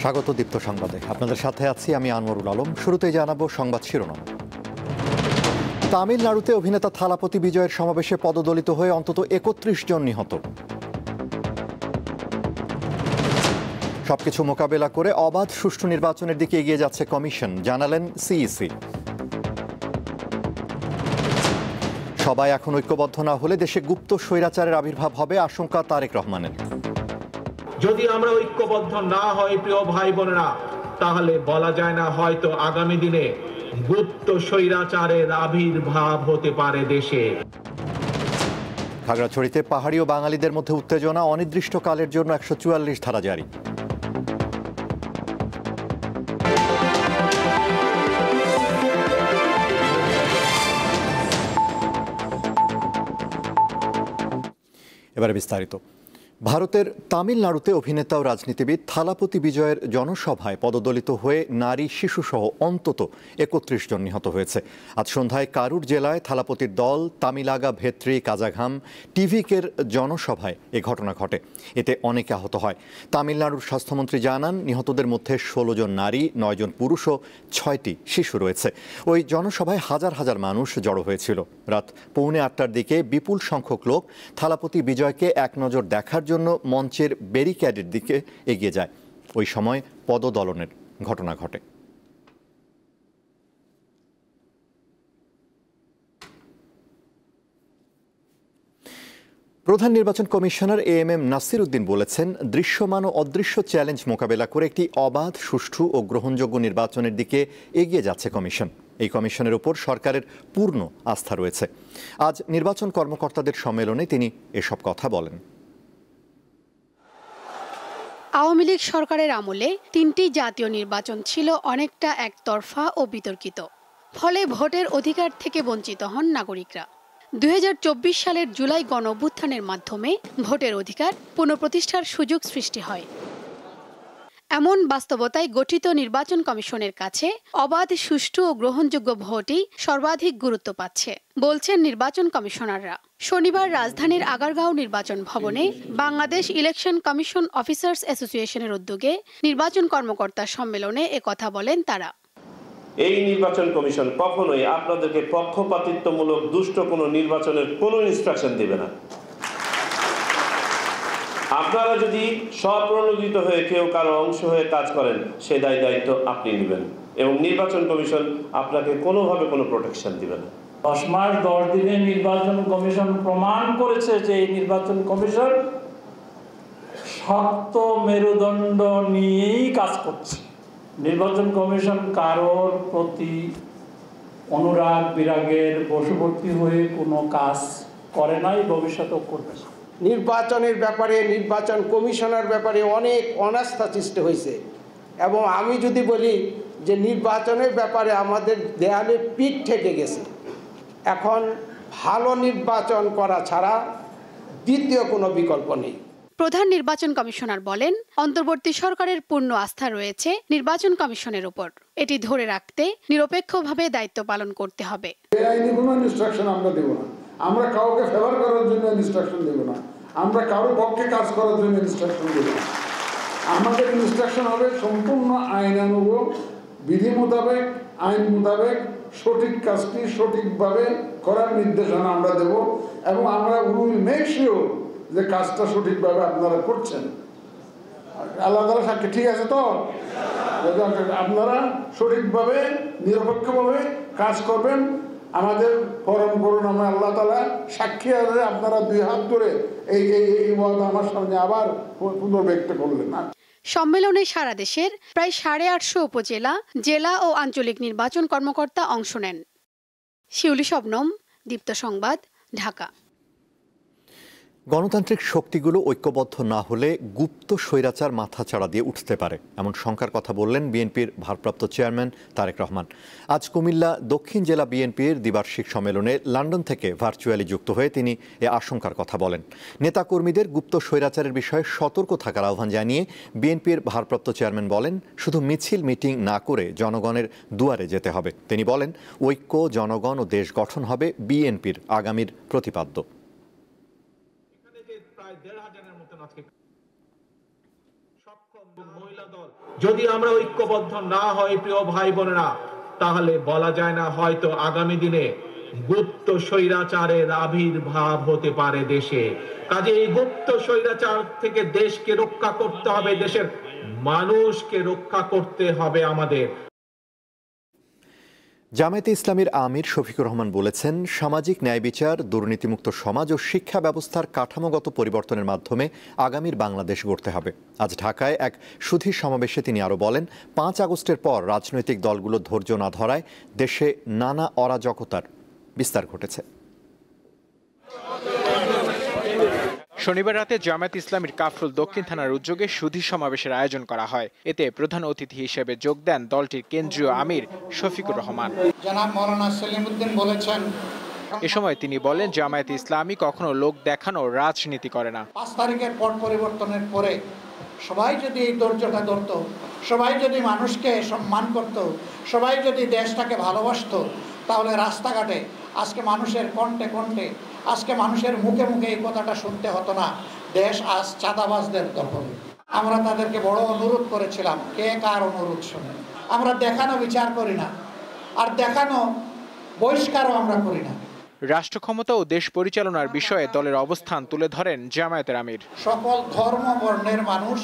স্বাগত দীপ্ত সংবাদে। আপনাদের সাথে আছি আমি আনোয়ারুল আলম। শুরুতেই জানাবো সংবাদ শিরোনাম। তামিলনাড়ুতে অভিনেতা থালাপতি বিজয়ের সমাবেশে পদদলিত হয়ে অন্তত ৩১ জন নিহত। সবকিছু মোকাবেলা করে অবাধ সুষ্ঠু নির্বাচনের দিকে এগিয়ে যাচ্ছে কমিশন, জানালেন সিইসি। সবাই এখন ঐক্যবদ্ধ না হলে দেশে গুপ্ত স্বৈরাচারের আবির্ভাব হবে, আশঙ্কা তারেক রহমানের। যদি আমরা ঐক্যবদ্ধ না হই প্রিয় ভাই বোনেরা, তাহলে বলা যায় না হয়তো আগামী দিনে গুপ্ত স্বৈরাচারের আবির্ভাব হতে পারে দেশে। খাগড়াছড়িতে পাহাড়ি ও বাঙালিদের মধ্যে উত্তেজনা, অনির্দিষ্টকালের জন্য ১৪৪ ধারা জারি। এবারে বিস্তারিত। ভারতের তামিলনাড়ুতে অভিনেতা ও রাজনীতিবিদ থালাপতি বিজয়ের জনসভায় পদদলিত হয়ে নারী শিশুসহ অন্তত ৩১ জন নিহত হয়েছে। আজ সন্ধ্যায় কারুর জেলায় থালাপতির দল তামিলাগা ভেত্রি কাজাঘাম টিভিকের জনসভায় এ ঘটনা ঘটে। এতে অনেকে আহত হয়। তামিলনাড়ুর স্বাস্থ্যমন্ত্রী জানান, নিহতদের মধ্যে ১৬ জন নারী, ৯ জন পুরুষ ও ৬টি শিশু রয়েছে। ওই জনসভায় হাজার হাজার মানুষ জড়ো হয়েছিল। রাত 8:45টার দিকে বিপুল সংখ্যক লোক থালাপতি বিজয়কে এক নজর দেখার জন্য মঞ্চের ব্যারিকেডের দিকে এগিয়ে যায়। ওই সময় পদদলনের ঘটনা ঘটে। প্রধান নির্বাচন কমিশনার এএমএম নাসির উদ্দিন বলেছেন, দৃশ্যমান ও অদৃশ্য চ্যালেঞ্জ মোকাবেলা করে একটি অবাধ, সুষ্ঠু ও গ্রহণযোগ্য নির্বাচনের দিকে এগিয়ে যাচ্ছে কমিশন। এই কমিশনের উপর সরকারের পূর্ণ আস্থা রয়েছে। আজ নির্বাচন কর্মকর্তাদের সম্মেলনে তিনি এসব কথা বলেন। আওয়ামী লীগ সরকারের আমলে ৩টি জাতীয় নির্বাচন ছিল অনেকটা একতরফা ও বিতর্কিত। ফলে ভোটের অধিকার থেকে বঞ্চিত হন নাগরিকরা। ২০২৪ সালের জুলাই গণঅভ্যুত্থানের মাধ্যমে ভোটের অধিকার পুনঃপ্রতিষ্ঠার সুযোগ সৃষ্টি হয়। এমন বাস্তবতায় গঠিত নির্বাচন কমিশনের কাছে অবাধ, সুষ্ঠু ও গ্রহণযোগ্য ভোটই সর্বাধিক গুরুত্ব পাচ্ছে, বলছেন নির্বাচন কমিশনাররা। শনিবার রাজধানীর আগারগাঁও নির্বাচন ভবনে বাংলাদেশ ইলেকশন কমিশন অফিসার্স অ্যাসোসিয়েশনের উদ্যোগে নির্বাচন কর্মকর্তা সম্মেলনে একথা বলেন তারা। এই নির্বাচন কমিশন কখনোই আপনাদেরকে পক্ষপাতিত্বমূলক দুষ্ট কোনো নির্বাচনের কোনো ইনস্ট্রাকশন দেবে না। আপনারা যদি স্বপ্রণোদিত হয়ে কেউ কারো অংশ হয়ে কাজ করেন, সে দায়িত্ব আপনি নেবেন এবং নির্বাচন কমিশন আপনাকে কোনোভাবে কোনো প্রোটেকশন দিবে না। 10 মাস 10 দিনে নির্বাচন কমিশন প্রমাণ করেছে যে এই নির্বাচন কমিশন শক্ত মেরুদণ্ড নিয়েই কাজ করছে। নির্বাচন কমিশন কারোর প্রতি অনুরাগ বিরাগের বশবর্তী হয়ে কোনো কাজ করে নাই, ভবিষ্যতেও করবে না। নির্বাচনের ব্যাপারে, নির্বাচন কমিশনের ব্যাপারে অনেক অনাস্থা সৃষ্টি হয়েছে এবং আমি যদি বলি যে নির্বাচনের ব্যাপারে আমাদের দেয়ালে পিঠ ঠেকে গেছে। এখন ভালো নির্বাচন করা ছাড়া দ্বিতীয় কোনো বিকল্প নেই। প্রধান নির্বাচন কমিশনার বলেন, অন্তর্বর্তী সরকারের পূর্ণ আস্থা রয়েছে নির্বাচন কমিশনের উপর। এটি ধরে রাখতে নিরপেক্ষভাবে দায়িত্ব পালন করতে হবে। আইনি কোনো ইনস্ট্রাকশন আমরা দেব না, আমরা কাউকে ফেভার করার জন্য ইনস্ট্রাকশন দেব না, আমরা কারোর পক্ষে কাজ করার জন্য ইনস্ট্রাকশন দেব না। আমাদের ইনস্ট্রাকশন হবে সম্পূর্ণ আইনানুগ, বিধি মোতাবেক, আইন মোতাবেক সঠিক কাজটি সঠিকভাবে করার নির্দেশনা আমরা দেব এবং আমরা উইল মেক শিওর যে কাজটা সঠিকভাবে আপনারা করছেন। আল্লাহ তাআলা সাক্ষী, ঠিক আছে তো? আপনারা সঠিকভাবে নিরপেক্ষভাবে কাজ করবেন, আমাদের পরম করুণাময় আল্লাহ তাআলা সাক্ষী আছে। আপনারা 2 হাত ধরে এই ওয়াদা আমার সামনে আবার পুনর্ব্যক্ত করলেন। সম্মেলনে সারা দেশের প্রায় 850 উপজেলা, জেলা ও আঞ্চলিক নির্বাচন কর্মকর্তা অংশ নেন। শিউলি শবনম, দীপ্ত সংবাদ, ঢাকা। গণতান্ত্রিক শক্তিগুলো ঐক্যবদ্ধ না হলে গুপ্ত স্বৈরাচার মাথাচাড়া দিয়ে উঠতে পারে, এমন শঙ্কার কথা বললেন বিএনপির ভারপ্রাপ্ত চেয়ারম্যান তারেক রহমান। আজ কুমিল্লা দক্ষিণ জেলা বিএনপির দ্বিবার্ষিক সম্মেলনে লন্ডন থেকে ভার্চুয়ালি যুক্ত হয়ে তিনি এ আশঙ্কার কথা বলেন। নেতাকর্মীদের গুপ্ত স্বৈরাচারের বিষয়ে সতর্ক থাকার আহ্বান জানিয়ে বিএনপির ভারপ্রাপ্ত চেয়ারম্যান বলেন, শুধু মিছিল মিটিং না করে জনগণের দুয়ারে যেতে হবে। তিনি বলেন, ঐক্য, জনগণ ও দেশ গঠন হবে বিএনপির আগামীর প্রতিপাদ্য। প্রায় 1,500-এর মতন আজকে সক্ষম মহিলা যদি আমরা ঐক্যবদ্ধ না হই প্রিয় ভাই বোনেরা, তাহলে বলা যায় না হয়তো আগামী দিনে গুপ্ত স্বৈরাচারের আবির্ভাব হতে পারে দেশে। কাজে এই গুপ্ত স্বৈরাচার থেকে দেশকে রক্ষা করতে হবে, দেশের মানুষকে রক্ষা করতে হবে আমাদের। জামায়াতে ইসলামীর আমির শফিকুর রহমান বলেছেন, সামাজিক ন্যায় বিচার, দুর্নীতিমুক্ত সমাজ ও শিক্ষা ব্যবস্থার কাঠামোগত পরিবর্তনের মাধ্যমে আগামীর বাংলাদেশ গড়তে হবে। আজ ঢাকায় এক সুধীর সমাবেশে তিনি আরও বলেন, 5 আগস্টের পর রাজনৈতিক দলগুলো ধৈর্য না ধরায় দেশে নানা অরাজকতার বিস্তার ঘটেছে। শনিবার রাতে জামায়াতে ইসলামীর কাফরুল দক্ষিণ থানার উদ্যোগে সুধীর সমাবেশের আয়োজন করা হয়। এতে প্রধান অতিথি হিসেবে যোগ দেন দলটির কেন্দ্রীয় আমির শফিকুর রহমান। জনাব মাওলানা সেলিমউদ্দিন বলেছেন, এ সময় তিনি বলেন, জামায়াতে ইসলামী কখনো লোক দেখানো রাজনীতি করে না। 5 তারিখের পট পরিবর্তনের পরে সবাই যদি এই ধৈর্যটা ধরত, সবাই যদি মানুষকে সম্মান করত, সবাই যদি দেশটাকে ভালোবাসত, তাহলে রাস্তাঘাটে আজকে মানুষের কণ্ঠে কণ্ঠে, আজকে মানুষের মুখে মুখে এই কথাটা শুনতে হতো না, দেশ আজ চাঁদাবাজদের দখলে। আমরা তাদেরকে বড় অনুরোধ করেছিলাম, কে কার অনুরোধ শুনে। আমরা দেখানো বিচার করি না, আর দেখানো বহিষ্কারও আমরা করি না। রাষ্ট্র ক্ষমতা ও দেশ পরিচালনার বিষয়ে দলের অবস্থান তুলে ধরেন জামায়াতের আমির। সকল ধর্ম বর্ণের মানুষ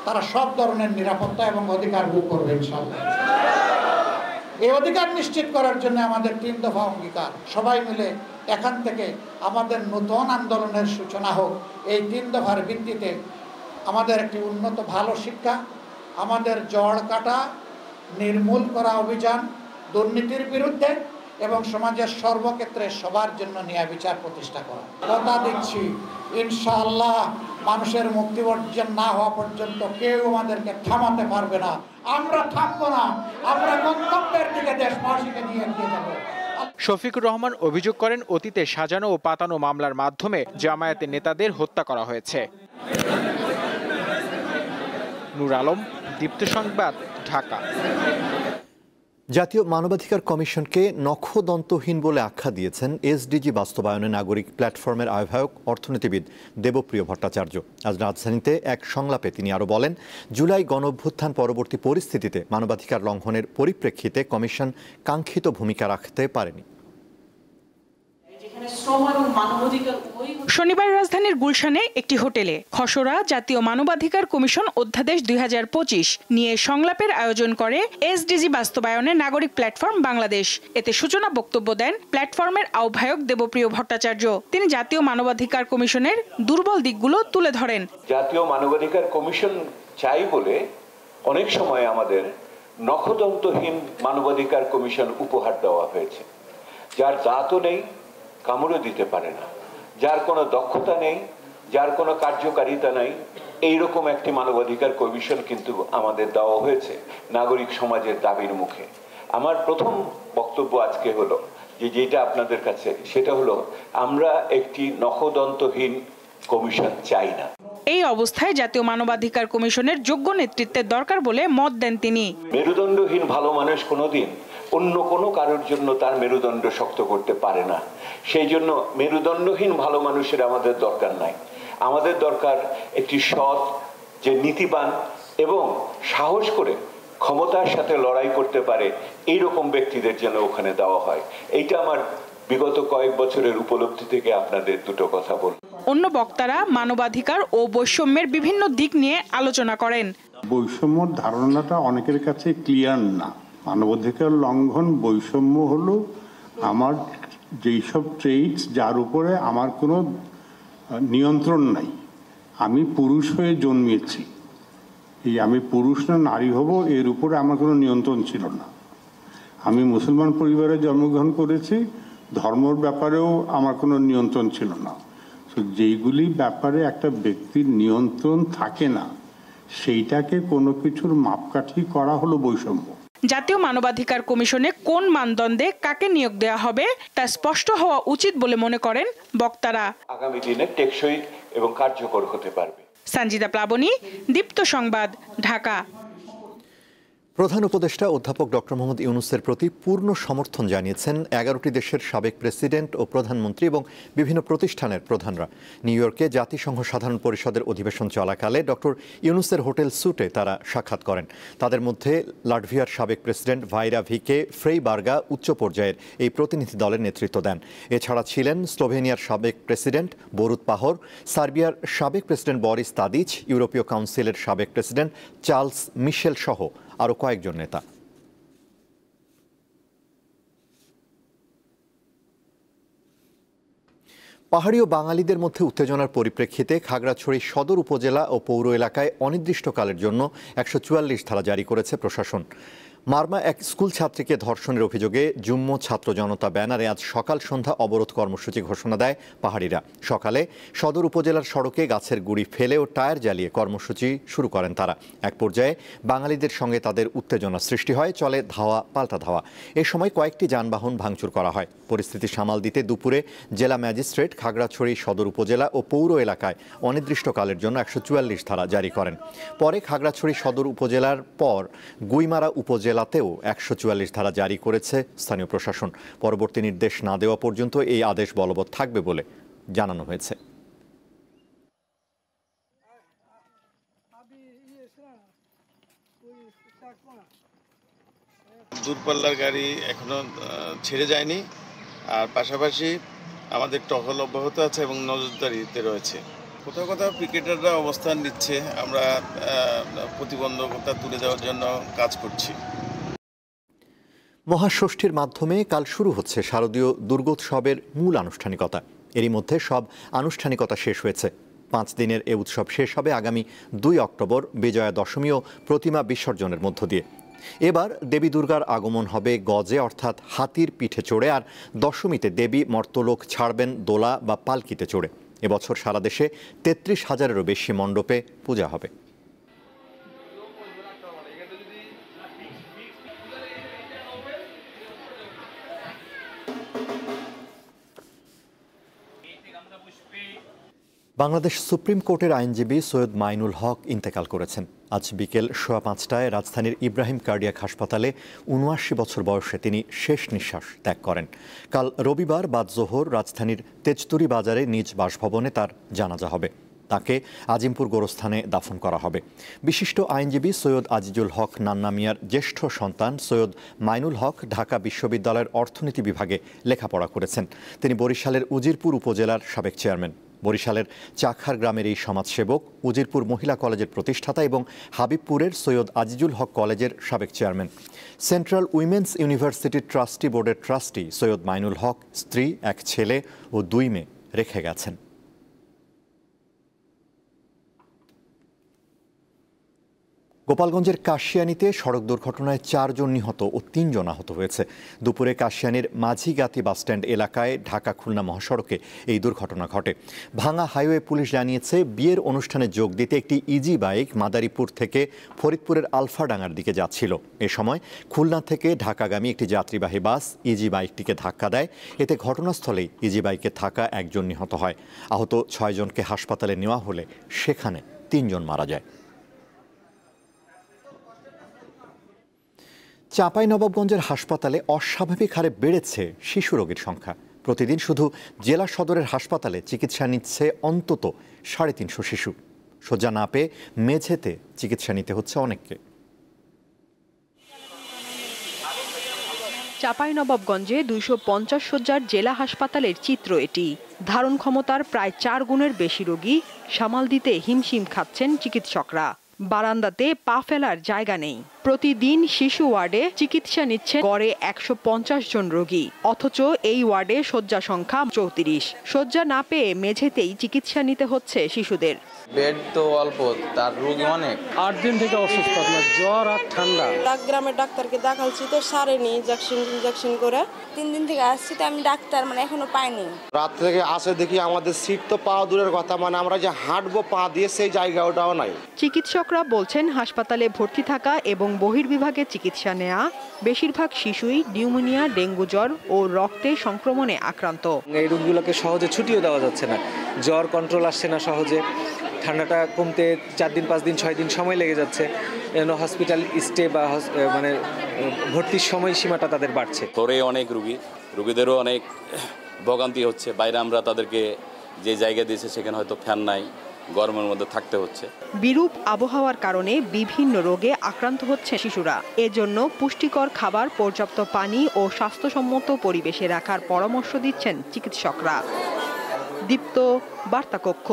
তারা সব ধরনের নিরাপত্তা এবং অধিকার ভোগ করবে ইনশাআল্লাহ। এই অধিকার নিশ্চিত করার জন্য আমাদের 3 দফা অঙ্গীকার। সবাই মিলে এখান থেকে আমাদের নতুন আন্দোলনের সূচনা হোক। এই 3 দফার ভিত্তিতে আমাদের একটি উন্নত ভালো শিক্ষা, আমাদের জড় কাটা নির্মূল করা অভিযান, দুর্নীতির বিরুদ্ধে এবং সমাজের সর্বক্ষেত্রে সবার জন্য ন্যায় বিচার প্রতিষ্ঠা করা। কথা দিচ্ছি, ইনশাআল্লাহ মানুষের মুক্তি অর্জন না হওয়া পর্যন্ত কেউ আমাদেরকে থামাতে পারবে না। আমরা থামবো না, আমরা গন্তব্যের দিকে দেশবাসীকে নিয়ে এগিয়ে যাব। শফিকুর রহমান অভিযোগ করেন, অতীতে সাজানো ও পাতানো মামলার মাধ্যমে জামায়াতের নেতাদের হত্যা করা হয়েছে। নূর আলম, দীপ্ত সংবাদ, ঢাকা। জাতীয় মানবাধিকার কমিশনকে নখদন্তহীন বলে আখ্যা দিয়েছেন এসডিজি বাস্তবায়নে নাগরিক প্ল্যাটফর্মের আহ্বায়ক অর্থনীতিবিদ দেবপ্রিয় ভট্টাচার্য। আজ রাজধানীতে এক সংলাপে তিনি আরও বলেন, জুলাই গণঅভ্যুত্থান পরবর্তী পরিস্থিতিতে মানবাধিকার লঙ্ঘনের পরিপ্রেক্ষিতে কমিশন কাঙ্ক্ষিত ভূমিকা রাখতে পারেনি। শনিবার রাজধানীর গুলশানে একটি হোটেলে খসড়া জাতীয় মানবাধিকার কমিশন অধ্যাদেশ 2025 নিয়ে সংলাপের আয়োজন করে এসডিজি বাস্তবায়নে নাগরিক প্ল্যাটফর্ম বাংলাদেশ। এতে সূচনা বক্তব্য দেন প্ল্যাটফর্মের আহ্বায়ক দেবপ্রিয় ভট্টাচার্য। তিনি জাতীয় মানবাধিকার কমিশনের দুর্বল দিকগুলো তুলে ধরেন। জাতীয় মানবাধিকার কমিশন চাই বলে অনেক সময় আমাদের নখদন্তহীন মানবাধিকার কমিশন উপহার দেওয়া হয়েছে, যার দাঁতও নেই, কামড়ও দিতে পারে না, যার কোনো দক্ষতা নেই, যার কোনো কার্যকারিতা নাই, এইরকম একটি মানবাধিকার কমিশন কিন্তু আমাদের দেওয়া হয়েছে নাগরিক সমাজের দাবির মুখে। আমার প্রথম বক্তব্য আজকে হলো যেটা আপনাদের কাছে, সেটা হলো আমরা একটি নখদন্তহীন কমিশন চাই না। এই অবস্থায় জাতীয় মানবাধিকার কমিশনের যোগ্য নেতৃত্বের দরকার বলে মত দেন তিনি। মেরুদণ্ডহীন ভালো মানুষ কোনোদিন অন্য কোনো কারোর জন্য তার মেরুদণ্ড শক্ত করতে পারে না। সেই জন্য মেরুদণ্ডহীন ভালো মানুষের আমাদের দরকার নাই। আমাদের দরকার একটি সৎ, যে নীতিবান এবং সাহস করে ক্ষমতার সাথে লড়াই করতে পারে এইরকম ব্যক্তিদের যেন ওখানে দেওয়া হয়। এইটা আমার বিগত কয়েক বছরের উপলব্ধি থেকে আপনাদের দুটো কথা বল। অন্য বক্তারা মানবাধিকার ও বৈষম্যের বিভিন্ন দিক নিয়ে আলোচনা করেন। বৈষম্যর ধারণাটা অনেকের কাছে ক্লিয়ার না। মানবাধিকার লঙ্ঘন, বৈষম্য হলো আমার যেই সব ট্রেডস যার উপরে আমার কোনো নিয়ন্ত্রণ নাই। আমি পুরুষ হয়ে জন্মেছি, এই আমি পুরুষ না নারী হব এর উপরে আমার কোনো নিয়ন্ত্রণ ছিল না। আমি মুসলমান পরিবারে জন্মগ্রহণ করেছি, ধর্মের ব্যাপারেও আমার কোনো নিয়ন্ত্রণ ছিল না। তো যেইগুলি ব্যাপারে একটা ব্যক্তির নিয়ন্ত্রণ থাকে না, সেইটাকে কোনো কিছুর মাপকাঠি করা হলো বৈষম্য। জাতীয় মানবাধিকার কমিশনে কোন মানদণ্ডে কাকে নিয়োগ দেওয়া হবে তা স্পষ্ট হওয়া উচিত বলে মনে করেন বক্তারা। আগামী দিনে টেকসই এবং কার্যকর হতে পারবে। সঞ্জিতা প্লাবনী, দীপ্ত সংবাদ, ঢাকা। প্রধান উপদেষ্টা অধ্যাপক ডক্টর মোহাম্মদ ইউনূসের প্রতি পূর্ণ সমর্থন জানিয়েছেন 11টি দেশের সাবেক প্রেসিডেন্ট ও প্রধানমন্ত্রী এবং বিভিন্ন প্রতিষ্ঠানের প্রধানরা। নিউ ইয়র্কে জাতিসংঘ সাধারণ পরিষদের অধিবেশন চলাকালে ডক্টর ইউনূসের হোটেল স্যুটে তারা সাক্ষাৎ করেন। তাদের মধ্যে লাটভিয়ার সাবেক প্রেসিডেন্ট ভাইরা ভিকে ফ্রেইবার্গা উচ্চ পর্যায়ের এই প্রতিনিধি দলের নেতৃত্ব দেন। এছাড়া ছিলেন স্লোভেনিয়ার সাবেক প্রেসিডেন্ট বরুত পাহর, সার্বিয়ার সাবেক প্রেসিডেন্ট বরিস তাদিচ, ইউরোপীয় কাউন্সিলের সাবেক প্রেসিডেন্ট চার্লস মিশেল সহ আরও কয়েকজন নেতা। পাহাড়ি ও বাঙালিদের মধ্যে উত্তেজনার পরিপ্রেক্ষিতে খাগড়াছড়ি সদর উপজেলা ও পৌর এলাকায় অনির্দিষ্টকালের জন্য 144 ধারা জারি করেছে প্রশাসন। মারমা এক স্কুল ছাত্রীকে ধর্ষণের অভিযোগে যুগ্ম ছাত্র জনতা ব্যানারে আজ সকাল সন্ধ্যা অবরোধ কর্মসূচি ঘোষণা দেয় পাহাড়িরা। সকালে সদর উপজেলার সড়কে গাছের গুঁড়ি ফেলে ও টায়ার জ্বালিয়ে কর্মসূচি শুরু করেন তারা। এক পর্যায়ে বাঙালিদের সঙ্গে তাদের উত্তেজনা সৃষ্টি হয়, চলে ধাওয়া পাল্টা ধাওয়া। এ সময় কয়েকটি যানবাহন ভাঙচুর করা হয়। পরিস্থিতি সামাল দিতে দুপুরে জেলা ম্যাজিস্ট্রেট খাগড়াছড়ি সদর উপজেলা ও পৌর এলাকায় অনির্দিষ্টকালের জন্য 144 ধারা জারি করেন। পরে খাগড়াছড়ি সদর উপজেলার পর গুইমারা উপজেলাতেও 144 ধারা জারি করেছে স্থানীয় প্রশাসন। পরবর্তী নির্দেশ না দেওয়া পর্যন্ত এই আদেশ বলবৎ থাকবে বলে জানানো হয়েছে। দূরপাল্লার গাড়ি এখনো ছেড়ে যায়নি, আর পাশাপাশি আমাদের টহল অব্যাহত আছে এবং নজরদারিতে রয়েছে। কোথাও কোথাও ক্রিকেটাররা অবস্থান নিচ্ছে, আমরা প্রতিবন্ধকতা তুলে দেওয়ার জন্য কাজ করছি। মহাষষ্ঠীর মাধ্যমে কাল শুরু হচ্ছে শারদীয় দুর্গোৎসবের মূল আনুষ্ঠানিকতা। এরই মধ্যে সব আনুষ্ঠানিকতা শেষ হয়েছে। 5 দিনের এ উৎসব শেষ হবে আগামী 2 অক্টোবর বিজয়া দশমী ও প্রতিমা বিসর্জনের মধ্য দিয়ে। এবার দেবী দুর্গার আগমন হবে গজে, অর্থাৎ হাতির পিঠে চড়ে, আর দশমীতে দেবী মর্তলোক ছাড়বেন দোলা বা পালকিতে চড়ে। এবছর সারা দেশে 33,000-এরও বেশি মণ্ডপে পূজা হবে। বাংলাদেশ সুপ্রিম কোর্টের আইনজীবী সৈয়দ মাইনুল হক ইন্তেকাল করেছেন। আজ বিকেল 5:15টায় রাজধানীর ইব্রাহিম কার্ডিয়াক হাসপাতালে ৭৯ বছর বয়সে তিনি শেষ নিঃশ্বাস ত্যাগ করেন। কাল রবিবার বাদ জোহর রাজধানীর তেজতুরি বাজারে নিজ বাসভবনে তার জানাজা হবে। তাকে আজিমপুর গোরস্থানে দাফন করা হবে। বিশিষ্ট আইনজীবী সৈয়দ আজিজুল হক নান্না মিয়ার জ্যেষ্ঠ সন্তান সৈয়দ মাইনুল হক ঢাকা বিশ্ববিদ্যালয়ের অর্থনীতি বিভাগে লেখাপড়া করেছেন। তিনি বরিশালের উজিরপুর উপজেলার সাবেক চেয়ারম্যান। বরিশালের চাখার গ্রামের এই সমাজসেবক উজিরপুর মহিলা কলেজের প্রতিষ্ঠাতা এবং হাবিবপুরের সৈয়দ আজিজুল হক কলেজের সাবেক চেয়ারম্যান। সেন্ট্রাল উইমেন্স ইউনিভার্সিটির ট্রাস্টি বোর্ডের ট্রাস্টি সৈয়দ মাইনুল হক স্ত্রী, এক ছেলে ও 2 মেয়ে রেখে গেছেন। গোপালগঞ্জের কাশিয়ানীতে সড়ক দুর্ঘটনায় 4 জন নিহত ও 3 জন আহত হয়েছে। দুপুরে কাশিয়ানীর মাঝিগাতি বাসস্ট্যান্ড এলাকায় ঢাকা খুলনা মহাসড়কে এই দুর্ঘটনা ঘটে। ভাঙা হাইওয়ে পুলিশ জানিয়েছে, বিয়ের অনুষ্ঠানে যোগ দিতে একটি ইজি বাইক মাদারীপুর থেকে ফরিদপুরের আলফাডাঙ্গার দিকে যাচ্ছিল। এ সময় খুলনা থেকে ঢাকাগামী একটি যাত্রীবাহী বাস ইজি বাইকটিকে ধাক্কা দেয়। এতে ঘটনাস্থলেই ইজি বাইকে থাকা 1 জন নিহত হয়। আহত 6 জনকে হাসপাতালে নেওয়া হলে সেখানে 3 জন মারা যায়। চাঁপাইনবাবগঞ্জের হাসপাতালে অস্বাভাবিক হারে বেড়েছে শিশু রোগীর সংখ্যা। প্রতিদিন শুধু জেলা সদরের হাসপাতালে চিকিৎসা নিচ্ছে অন্তত 350 শিশু। শয্যা না পেয়ে মেঝেতে চিকিৎসা নিতে হচ্ছে অনেককে। চাঁপাইনবাবগঞ্জে 250 শয্যার জেলা হাসপাতালের চিত্র এটি। ধারণ ক্ষমতার প্রায় 4 গুণের বেশি রোগী সামাল দিতে হিমশিম খাচ্ছেন চিকিৎসকরা। বারান্দাতে পা ফেলার জায়গা নেই। প্রতিদিন শিশু ওয়ার্ডে চিকিৎসা নিচ্ছে গড়ে 150 জন রোগী, অথচ এই ওয়ার্ডে শয্যা সংখ্যা 34। শয্যা না পেয়ে মেঝেতেই চিকিৎসা নিতে হচ্ছে শিশুদের। বেড তো অল্প, তার রোগী অনেক। 8 দিন থেকে অসুস্থ, আপনার জ্বর আর ঠান্ডা। গ্রামের ডাক্তারকে দেখাচ্ছি তো সারেনি, ইনজেকশন করে 3 দিন থেকে আসছি, তো আমি ডাক্তার এখনো পাইনি। রাত থেকে আসে দেখি আমাদের সিট তো পাওয়া দূরের কথা, আমরা যে হাঁটবো পা দিয়ে সেই জায়গাটাও নাই। চিকিৎসকরা বলছেন, হাসপাতালে ভর্তি থাকা এবং বহির্বিভাগে চিকিৎসা নেওয়া বেশিরভাগ শিশুই নিউমোনিয়া, ডেঙ্গু জ্বর ও রক্তে সংক্রমণে আক্রান্ত। এই রোগগুলোকে সহজে ছুটিও দেওয়া যাচ্ছে না, জ্বর কন্ট্রোল আসছে না সহজে, ঠান্ডাটা কমতে 4 দিন 5 দিন 6 দিন সময় লেগে যাচ্ছে, যেন হসপিটাল স্টে বা মানে ভর্তির সময়সীমাটা তাদের বাড়ছে। তোরে অনেক রুগীদেরও অনেক ভোগান্তি হচ্ছে। বাইরে আমরা তাদেরকে যে জায়গা দিয়েছে সেখানে হয়তো ফ্যান নাই, গরমের মধ্যে থাকতে হচ্ছে। বিরূপ আবহাওয়ার কারণে বিভিন্ন রোগে আক্রান্ত হচ্ছে শিশুরা। এজন্য পুষ্টিকর খাবার, পর্যাপ্ত পানি ও স্বাস্থ্যসম্মত পরিবেশে রাখার পরামর্শ দিচ্ছেন চিকিৎসকরা। দীপ্ত, বার্তাকক্ষ।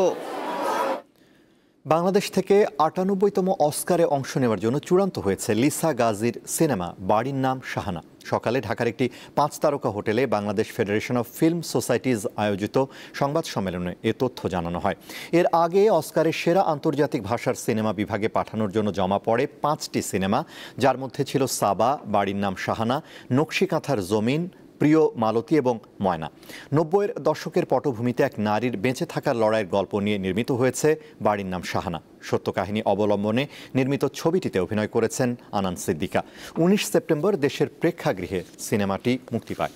বাংলাদেশ থেকে ৯৮তম অস্কারে অংশ নেওয়ার জন্য চূড়ান্ত হয়েছে লিসা গাজীর সিনেমা বাড়ির নাম শাহানা। সকালে ঢাকার একটি 5 তারকা হোটেলে Bangladesh federation of film societies আয়োজিত সংবাদ সম্মেলনে এ তথ্য জানানো হয়। এর আগে অস্কারের সেরা আন্তর্জাতিক ভাষার সিনেমা বিভাগে পাঠানোর জন্য জমা পড়ে 5টি সিনেমা, যার মধ্যে ছিল সাবা, বাড়ির নাম শাহানা, নকশিকাঁথার জমিন, প্রিয় মালতী এবং ময়না। ৯০-এর দশকের পটভূমিতে এক নারীর বেঁচে থাকার লড়াইয়ের গল্প নিয়ে নির্মিত হয়েছে বাড়ির নাম শাহানা। সত্য কাহিনী অবলম্বনে নির্মিত ছবিটিতে অভিনয় করেছেন আনান সিদ্দিকা। ১৯ সেপ্টেম্বর দেশের প্রেক্ষাগৃহে সিনেমাটি মুক্তি পায়।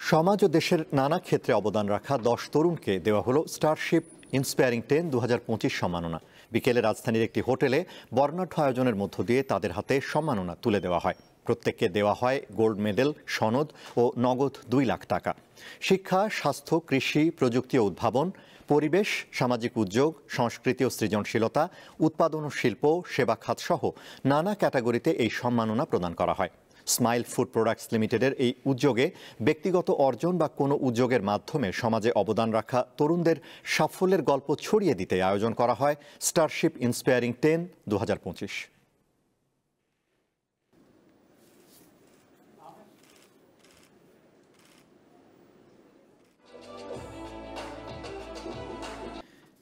সমাজ ও দেশের নানা ক্ষেত্রে অবদান রাখা 10 তরুণকে দেওয়া হলো স্টারশিপ ইন্সপায়ারিং 10 2025 সম্মাননা। বিকেলে রাজধানীর একটি হোটেলে বর্ণাঢ্য আয়োজনের মধ্য দিয়ে তাদের হাতে সম্মাননা তুলে দেওয়া হয়। প্রত্যেককে দেওয়া হয় গোল্ড মেডেল, সনদ ও নগদ 2 লাখ টাকা। শিক্ষা, স্বাস্থ্য, কৃষি, প্রযুক্তি ও উদ্ভাবন, পরিবেশ, সামাজিক উদ্যোগ, সংস্কৃতি ও সৃজনশীলতা, উৎপাদন ও শিল্প, সেবা খাতসহ নানা ক্যাটাগরিতে এই সম্মাননা প্রদান করা হয়। স্মাইল ফুড প্রোডাক্টস লিমিটেডের এই উদ্যোগে ব্যক্তিগত অর্জন বা কোনো উদ্যোগের মাধ্যমে সমাজে অবদান রাখা তরুণদের সাফল্যের গল্প ছড়িয়ে দিতে আয়োজন করা হয় স্টারশিপ ইন্সপায়ারিং 10 2025।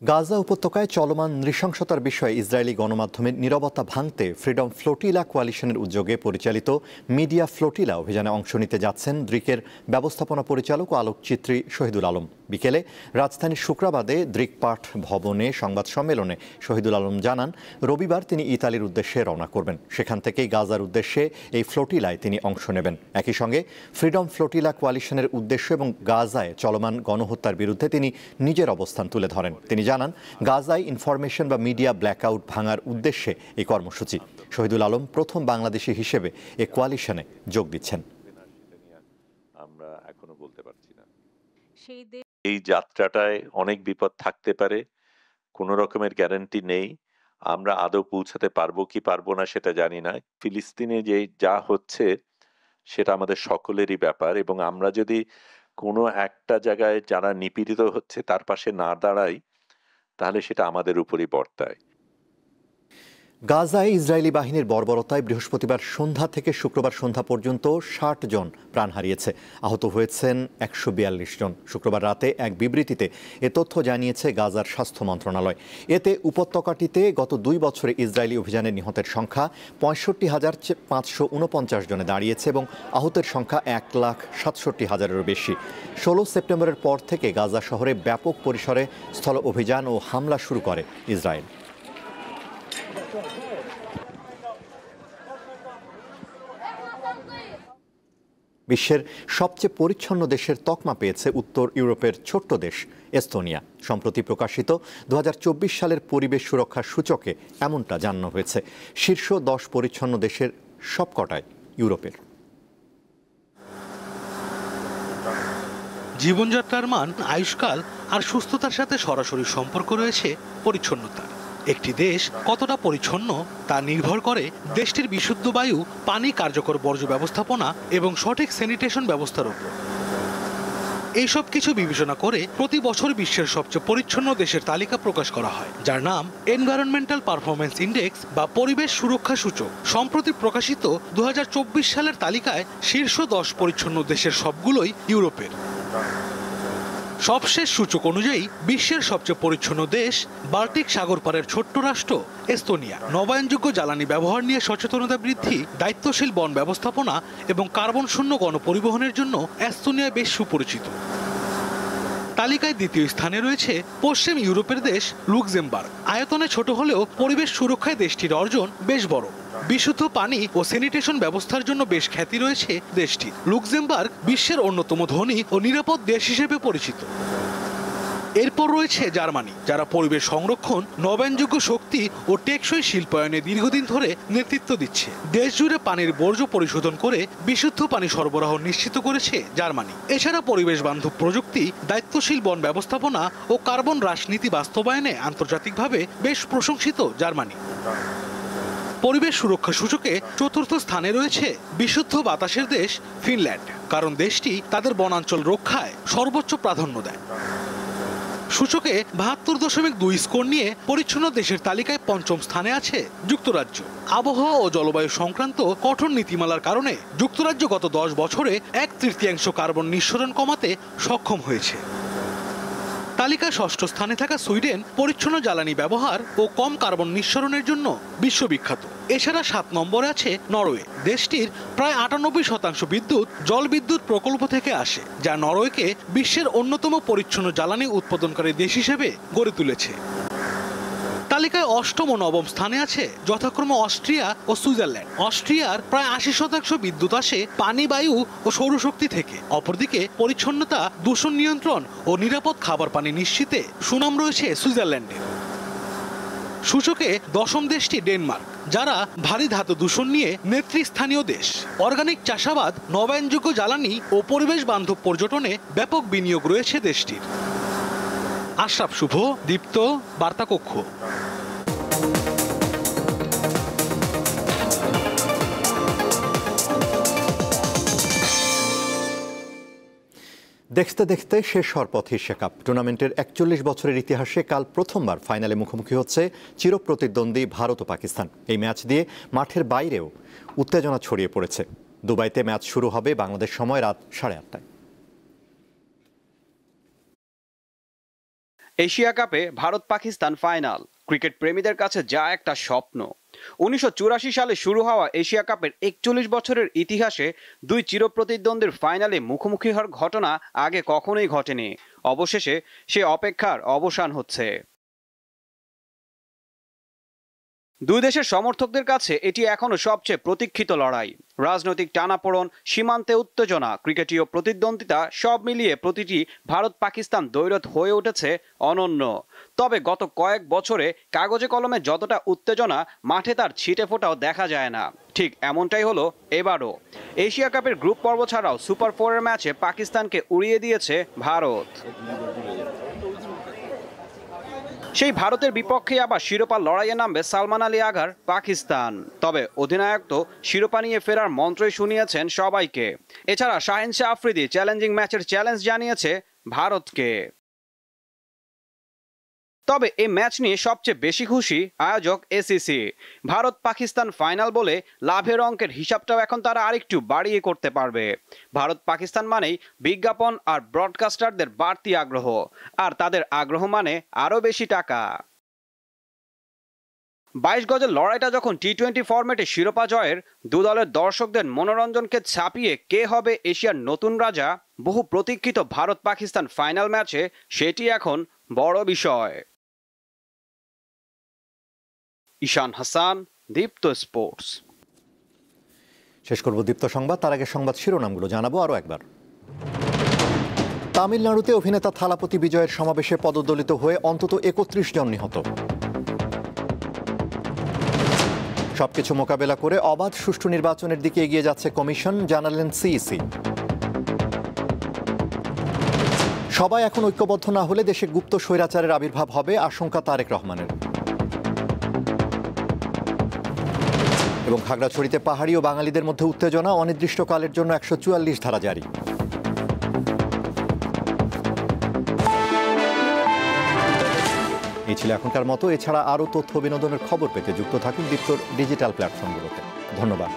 গাজা উপত্যকায় চলমান নৃশংসতার বিষয়ে ইসরায়েলি গণমাধ্যমের নীরবতা ভাঙতে ফ্রিডম ফ্লোটিলা কোয়ালিশনের উদ্যোগে পরিচালিত মিডিয়া ফ্লোটিলা অভিযানে অংশ নিতে যাচ্ছেন দ্রিকের ব্যবস্থাপনা পরিচালক ও আলোকচিত্রী শহীদুল আলম। বিকেলে রাজধানীর শুক্রাবাদে দ্রিক পাঠ ভবনে সংবাদ সম্মেলনে শহীদুল আলম জানান, রবিবার তিনি ইতালির উদ্দেশ্যে রওনা করবেন। সেখান থেকেই গাজার উদ্দেশ্যে এই ফ্লোটিলায় তিনি অংশ নেবেন। একই সঙ্গে ফ্রিডম ফ্লোটিলা কোয়ালিশনের উদ্দেশ্য এবং গাজায় চলমান গণহত্যার বিরুদ্ধে তিনি নিজের অবস্থান তুলে ধরেন। তিনি জানান, গাজায় ইনফরমেশন বা মিডিয়া ব্ল্যাকআউট ভাঙার উদ্দেশ্যে এই কর্মসূচি। শহীদুল আলম প্রথম বাংলাদেশি হিসেবে এই কোয়ালিশনে যোগ দিচ্ছেন। আমরা এখনো বলতে পারছি না, এই যাত্রাটায় অনেক বিপদ থাকতে পারে, কোনো রকমের গ্যারান্টি নেই। আমরা আদৌ পৌঁছাতে পারবো কি পারবো না সেটা জানি না। ফিলিস্তিনে যে যা হচ্ছে সেটা আমাদের সকলেরই ব্যাপার, এবং আমরা যদি কোনো একটা জায়গায় যারা নিপীড়িত হচ্ছে তার পাশে না দাঁড়াই তাহলে সেটা আমাদের উপরই বর্তায়। গাজায় ইসরায়েলি বাহিনীর বর্বরতায় বৃহস্পতিবার সন্ধ্যা থেকে শুক্রবার সন্ধ্যা পর্যন্ত 60 জন প্রাণ হারিয়েছে, আহত হয়েছেন 142 জন। শুক্রবার রাতে এক বিবৃতিতে এ তথ্য জানিয়েছে গাজার স্বাস্থ্য মন্ত্রণালয়। এতে উপত্যকাটিতে গত 2 বছরে ইসরায়েলি অভিযানে নিহতের সংখ্যা 65,549 জনে দাঁড়িয়েছে এবং আহতের সংখ্যা 1,67,000-এরও বেশি। 16 সেপ্টেম্বরের পর থেকে গাজা শহরে ব্যাপক পরিসরে স্থল অভিযান ও হামলা শুরু করে ইসরায়েল। বিশ্বের সবচেয়ে পরিচ্ছন্ন দেশের তকমা পেয়েছে উত্তর ইউরোপের ছোট্ট দেশ এস্তোনিয়া। সম্প্রতি প্রকাশিত 2024 সালের পরিবেশ সুরক্ষা সূচকে এমনটা জানানো হয়েছে। শীর্ষ 10 পরিচ্ছন্ন দেশের সবকটাই ইউরোপের। জীবনযাত্রার মান, আয়ুষ্কাল আর সুস্থতার সাথে সরাসরি সম্পর্ক রয়েছে পরিচ্ছন্নতা। একটি দেশ কতটা পরিচ্ছন্ন তা নির্ভর করে দেশটির বিশুদ্ধ বায়ু, পানি, কার্যকর বর্জ্য ব্যবস্থাপনা এবং সঠিক স্যানিটেশন ব্যবস্থার উপর। এইসব কিছু বিবেচনা করে প্রতি বছর বিশ্বের সবচেয়ে পরিচ্ছন্ন দেশের তালিকা প্রকাশ করা হয়, যার নাম এনভায়রনমেন্টাল পারফরম্যান্স ইন্ডেক্স বা পরিবেশ সুরক্ষা সূচক। সম্প্রতি প্রকাশিত 2024 সালের তালিকায় শীর্ষ 10 পরিচ্ছন্ন দেশের সবগুলোই ইউরোপের। সবশেষ সূচক অনুযায়ী বিশ্বের সবচেয়ে পরিচ্ছন্ন দেশ বাল্টিক সাগর পাড়ের ছোট্ট রাষ্ট্র এস্তোনিয়া। নবায়নযোগ্য জ্বালানি ব্যবহার নিয়ে সচেতনতা বৃদ্ধি, দায়িত্বশীল বন ব্যবস্থাপনা এবং কার্বন শূন্য গণপরিবহনের জন্য এস্তোনিয়া বেশ সুপরিচিত। তালিকায় দ্বিতীয় স্থানে রয়েছে পশ্চিম ইউরোপের দেশ লুক্সেমবার্গ। আয়তনে ছোট হলেও পরিবেশ সুরক্ষায় দেশটির অর্জন বেশ বড়। বিশুদ্ধ পানি ও স্যানিটেশন ব্যবস্থার জন্য বেশ খ্যাতি রয়েছে দেশটি। লুক্সেমবার্গ বিশ্বের অন্যতম ধনী ও নিরাপদ দেশ হিসেবে পরিচিত। এরপর রয়েছে জার্মানি, যারা পরিবেশ সংরক্ষণ, নবায়নযোগ্য শক্তি ও টেকসই শিল্পায়নে দীর্ঘদিন ধরে নেতৃত্ব দিচ্ছে। দেশ জুড়ে পানির বর্জ্য পরিশোধন করে বিশুদ্ধ পানি সরবরাহ নিশ্চিত করেছে জার্মানি। এছাড়া পরিবেশ বান্ধব প্রযুক্তি, দায়িত্বশীল বন ব্যবস্থাপনা ও কার্বন হ্রাস নীতি বাস্তবায়নে আন্তর্জাতিকভাবে বেশ প্রশংসিত জার্মানি। পরিবেশ সুরক্ষা সূচকে চতুর্থ স্থানে রয়েছে বিশুদ্ধ বাতাসের দেশ ফিনল্যান্ড, কারণ দেশটি তাদের বনাঞ্চল রক্ষায় সর্বোচ্চ প্রাধান্য দেয়। সূচকে ৭২.২ স্কোর নিয়ে পরিচ্ছন্ন দেশের তালিকায় পঞ্চম স্থানে আছে যুক্তরাজ্য। আবহাওয়া ও জলবায়ু সংক্রান্ত কঠোর নীতিমালার কারণে যুক্তরাজ্য গত ১০ বছরে ১/৩ কার্বন নিঃসরণ কমাতে সক্ষম হয়েছে। তালিকায় ষষ্ঠ স্থানে থাকা সুইডেন পরিচ্ছন্ন জ্বালানি ব্যবহার ও কম কার্বন নিঃসরণের জন্য বিশ্ববিখ্যাত। এছাড়া ৭ নম্বরে আছে নরওয়ে। দেশটির প্রায় ৯৮% বিদ্যুৎ জলবিদ্যুৎ প্রকল্প থেকে আসে, যা নরওয়েকে বিশ্বের অন্যতম পরিচ্ছন্ন জ্বালানি উৎপাদনকারী দেশ হিসেবে গড়ে তুলেছে। তালিকায় অষ্টম ও নবম স্থানে আছে যথাক্রমে অস্ট্রিয়া ও সুইজারল্যান্ড। অস্ট্রিয়ার প্রায় ৮০% বিদ্যুৎ আসে পানি, বায়ু ও সৌরশক্তি থেকে। অপরদিকে পরিচ্ছন্নতা, দূষণ নিয়ন্ত্রণ ও নিরাপদ খাবার পানি নিশ্চিতে সুনাম রয়েছে সুইজারল্যান্ডের। সূচকে দশম দেশটি ডেনমার্ক, যারা ভারী ধাতু দূষণ নিয়ে নেতৃস্থানীয় দেশ। অর্গানিক চাষাবাদ, নবায়নযোগ্য জ্বালানি ও পরিবেশ বান্ধব পর্যটনে ব্যাপক বিনিয়োগ রয়েছে দেশটির। আশরাফ শুভ, দীপ্ত, বার্তাকক্ষ। দেখতে দেখতে শেষ হওয়ার পথে এশিয়া কাপ টুর্নামেন্টের ৪১ বছরের ইতিহাসে কাল প্রথমবার ফাইনালে মুখোমুখি হচ্ছে চিরপ্রতিদ্বন্দ্বী ভারত ও পাকিস্তান। এই ম্যাচ দিয়ে মাঠের বাইরেও উত্তেজনা ছড়িয়ে পড়েছে। দুবাইতে ম্যাচ শুরু হবে বাংলাদেশ সময় রাত 8:30টায়। এশিয়া কাপে ভারত পাকিস্তান ফাইনাল ক্রিকেট প্রেমীদের কাছে যা একটা স্বপ্ন। ১৯৮৪ সালে শুরু হওয়া এশিয়া কাপের ৪১ বছরের ইতিহাসে দুই চিরপ্রতিদ্বন্দ্বীর ফাইনালে মুখোমুখি হওয়ার ঘটনা আগে কখনোই ঘটেনি। অবশেষে সে অপেক্ষার অবসান হচ্ছে। দুই দেশের সমর্থকদের কাছে এটি এখনো সবচেয়ে প্রতীক্ষিত লড়াই। রাজনৈতিক টানাপোড়েন, সীমান্তে উত্তেজনা, ক্রিকেটীয় প্রতিদ্বন্দ্বিতা সব মিলিয়ে প্রতিটি ভারত পাকিস্তান দ্বৈরথ হয়ে উঠেছে অনন্য। তবে গত কয়েক বছরে কাগজে কলমে যতটা উত্তেজনা, মাঠে তার ছিটে ফোটাও দেখা যায় না। ঠিক এমনটাই হলো এবারও। এশিয়া কাপের গ্রুপ পর্ব ছাড়াও সুপার 4-এর ম্যাচে পাকিস্তানকে উড়িয়ে দিয়েছে ভারত। সেই ভারতের বিপক্ষে আবার শিরোপা লড়াইয়ে নামবে সালমান আলী আগার পাকিস্তান। তবে অধিনায়ক তো শিরোপা নিয়ে ফেরার মন্ত্রই শুনিয়েছেন সবাইকে। এছাড়া শাহিন শাহ আফ্রিদি চ্যালেঞ্জিং ম্যাচের চ্যালেঞ্জ জানিয়েছে ভারতকে। তবে এই ম্যাচ নিয়ে সবচেয়ে বেশি খুশি আয়োজক এসিসি। ভারত পাকিস্তান ফাইনাল বলে লাভের অঙ্কের হিসাবটাও এখন তারা আরেকটু বাড়িয়ে করতে পারবে। ভারত পাকিস্তান মানেই বিজ্ঞাপন আর ব্রডকাস্টারদের বাড়তি আগ্রহ, আর তাদের আগ্রহ মানে আরও বেশি টাকা। ২২ গজের লড়াইটা যখন টি-20 ফরম্যাটে শিরোপা জয়ের, দু দলের দর্শকদের মনোরঞ্জনকে ছাপিয়ে কে হবে এশিয়ার নতুন রাজা, বহু প্রতীক্ষিত ভারত পাকিস্তান ফাইনাল ম্যাচে সেটি এখন বড় বিষয়। ঈশান হাসান, দীপ্ত স্পোর্টস। শেষ করব দীপ্ত সংবাদ, তার আগে সংবাদ শিরোনামগুলো জানাবো আরও একবার। তামিলনাড়ুতে অভিনেতা থালাপতি বিজয়ের সমাবেশে পদদলিত হয়ে অন্তত ৩১ জন নিহত। সবকিছু মোকাবেলা করে অবাধ সুষ্ঠু নির্বাচনের দিকে এগিয়ে যাচ্ছে কমিশন, জানালেন সিইসি। সবাই এখন ঐক্যবদ্ধ না হলে দেশে গুপ্ত স্বৈরাচারের আবির্ভাব হবে, আশঙ্কা তারেক রহমানের। এবং খাগড়াছড়িতে পাহাড়ি ও বাঙালিদের মধ্যে উত্তেজনা, অনির্দিষ্টকালের জন্য ১৪৪ ধারা জারি। এই ছিল এখনকার মতো। এছাড়া আরও তথ্য বিনোদনের খবর পেতে যুক্ত থাকুন দীপ্তর ডিজিটাল প্ল্যাটফর্মগুলোতে। ধন্যবাদ।